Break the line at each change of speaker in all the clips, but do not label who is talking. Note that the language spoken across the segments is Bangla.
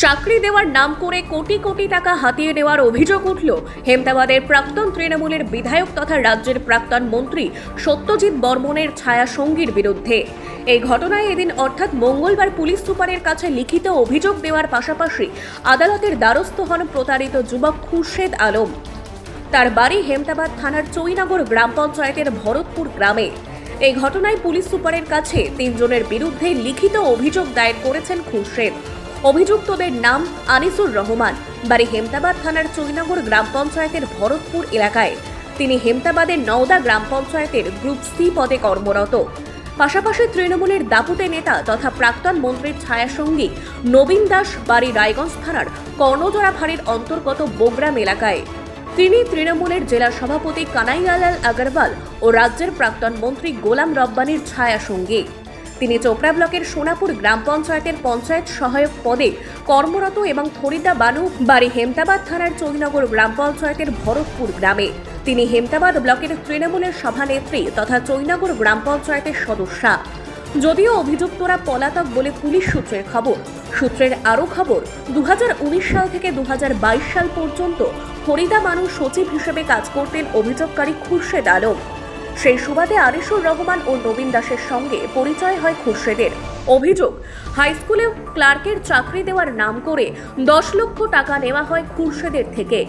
চাকরি দেওয়ার নাম করে কোটি কোটি টাকা হাতিয়ে নেওয়ার অভিযোগ উঠল হেমতাবাদের প্রাক্তন তৃণমূলের বিধায়ক তথা রাজ্যের প্রাক্তন মন্ত্রী সত্যজিৎ বর্মনের ছায়া সঙ্গীর বিরুদ্ধে। এই ঘটনায় এদিন অর্থাৎ মঙ্গলবার পুলিশ সুপারের কাছে লিখিত অভিযোগ দেওয়ার পাশাপাশি আদালতের দ্বারস্থ হন প্রতারিত যুবক খুরশেদ আলম। তার বাড়ি হেমতাবাদ থানার চৈনগর গ্রাম পঞ্চায়েতের ভরতপুর গ্রামে। এই ঘটনায় পুলিশ সুপারের কাছে তিনজনের বিরুদ্ধে লিখিত অভিযোগ দায়ের করেছেন খুরশেদ। অভিযুক্তদের নাম আনিসুর রহমান, বাড়ি হেমতাবাদ থানার চৈনগর গ্রাম পঞ্চায়েতের ভরতপুর এলাকায়। তিনি হেমতাবাদের নওদা গ্রাম পঞ্চায়েতের গ্রুপ সি পদে কর্মরত। পাশাপাশি তৃণমূলের দাপুটে নেতা তথা প্রাক্তন মন্ত্রীর ছায়াসঙ্গী নবীন দাস, বাড়ি রায়গঞ্জ থানার কর্ণজোড়া ফাঁড়ির অন্তর্গত বোগ্রাম এলাকায়। তিনি তৃণমূলের জেলা সভাপতি কানাইয়ালাল আগরওয়াল ও রাজ্যের প্রাক্তন মন্ত্রী গোলাম রব্বানির ছায়াসঙ্গী। তিনি চোপড়া ব্লকের সোনাপুর গ্রাম পঞ্চায়েতের পঞ্চায়েত সহায়ক পদে কর্মরত এবং ফরিদা বানু, বাড়ি হেমতাবাদ থানার চৈনগর গ্রাম পঞ্চায়েতের ভরতপুর গ্রামে। তিনি হেমতাবাদ ব্লকের তৃণমূলের সভানেত্রী তথা চৈনগর গ্রাম পঞ্চায়েতের সদস্যা। যদিও অভিযুক্তরা পলাতক বলে পুলিশ সূত্রের খবর। সূত্রের আরও খবর, 2019 সাল থেকে 2022 সাল পর্যন্ত ফরিদা বানু সচিব হিসেবে কাজ করতেন অভিযোগকারী খুরশেদ আলম। সেই সুবাদে আনিসুর রহমান ও নবীন দাসের সঙ্গে পরিচয় হয় খুরশেদের। অভিযোগ, হাইস্কুলে ক্লার্কের চাকরি দেওয়ার নাম করে 10 লক্ষ টাকা নেওয়া হয় খুরশেদের থেকে।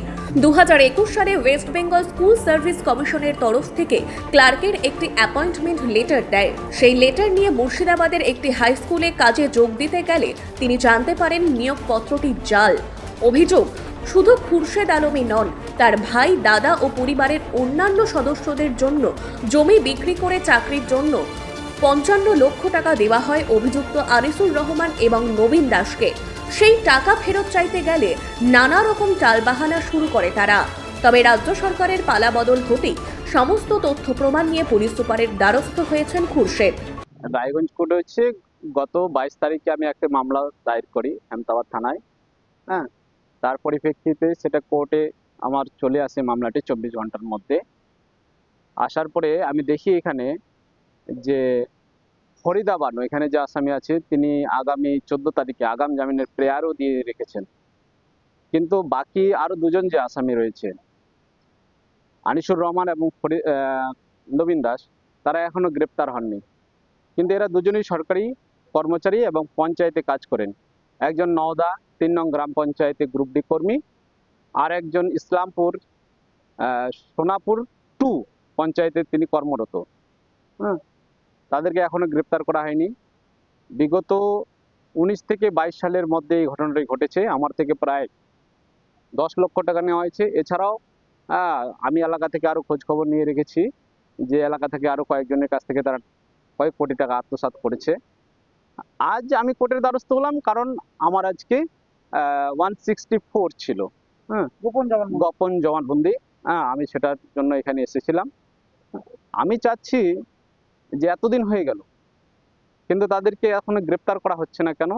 2021 সালে ওয়েস্ট বেঙ্গল স্কুল সার্ভিস কমিশনের তরফ থেকে ক্লার্কের একটি অ্যাপয়েন্টমেন্ট লেটার দেয়। সেই লেটার নিয়ে মুর্শিদাবাদের একটি হাই স্কুলে কাজে যোগ দিতে গেলে তিনি জানতে পারেন নিয়োগপত্রটি জাল। অভিযোগ, শুধু খুরশেদ আলমই নন, তার ভাই, দাদা ও পরিবারের অন্যান্য সদস্যদের জন্য জমি বিক্রি করে চাকরির জন্য 55 লক্ষ টাকা দেওয়া হয় অভিযুক্ত আনিসুর রহমান এবং নবীন দাসকে। সেই টাকা ফেরত চাইতে গেলে নানা রকম টালবাহানা শুরু করে তারা। তবে রাজ্য সরকারের পালাবদল হতেই সমস্ত তথ্য প্রমাণ নিয়ে পুলিশ সুপারের দ্বারস্থ হয়েছেন খুরশেদ।
রায়গঞ্জ কোর্টে হচ্ছে গত 22 তারিখে আমি একটা মামলা দায়ের করি হেমতাবাদ থানায়। হ্যাঁ, তার পরিপ্রেক্ষিতে সেটা কোর্টে আমার চলে আসে মামলাটি 24 ঘন্টার মধ্যে। আসার পরে আমি দেখি এখানে যে ফরিদা বানু, এখানে যে আসামি আছে, তিনি আগামী 14 তারিখে আগাম জামিনের প্রেয়ারও দিয়ে রেখেছেন। কিন্তু বাকি আরো দুজন যে আসামি রয়েছে, আনিসুর রহমান এবং নবীন দাস, তারা এখনো গ্রেপ্তার হননি। কিন্তু এরা দুজনেই সরকারি কর্মচারী এবং পঞ্চায়েতে কাজ করেন। একজন নওদা 3 নং গ্রাম পঞ্চায়েতে গ্রুপ ডি কর্মী, আর একজন ইসলামপুর সোনাপুর 2 পঞ্চায়েতে তিনি কর্মরত। হ্যাঁ, তাদেরকে এখনো গ্রেপ্তার করা হয়নি। বিগত 19 থেকে 22 সালের মধ্যে এই ঘটনাটি ঘটেছে। আমার থেকে প্রায় 10 লক্ষ টাকা নেওয়া হয়েছে। এছাড়াও আমি এলাকা থেকে আরো খোঁজ খবর নিয়ে রেখেছি যে এলাকা থেকে আরো কয়েকজনের কাছ থেকে তারা কয়েক কোটি টাকা আত্মসাৎ করেছে। আজ আমি কোর্টের দ্বারস্থ হলাম কারণ আমার আজকে 164 ছিল। হ্যাঁ, গোপন জবানবন্দি। হ্যাঁ, আমি সেটার জন্য এখানে এসেছিলাম। আমি চাচ্ছি যে এতদিন হয়ে গেল কিন্তু তাদেরকে এখনো গ্রেপ্তার করা হচ্ছে না কেন?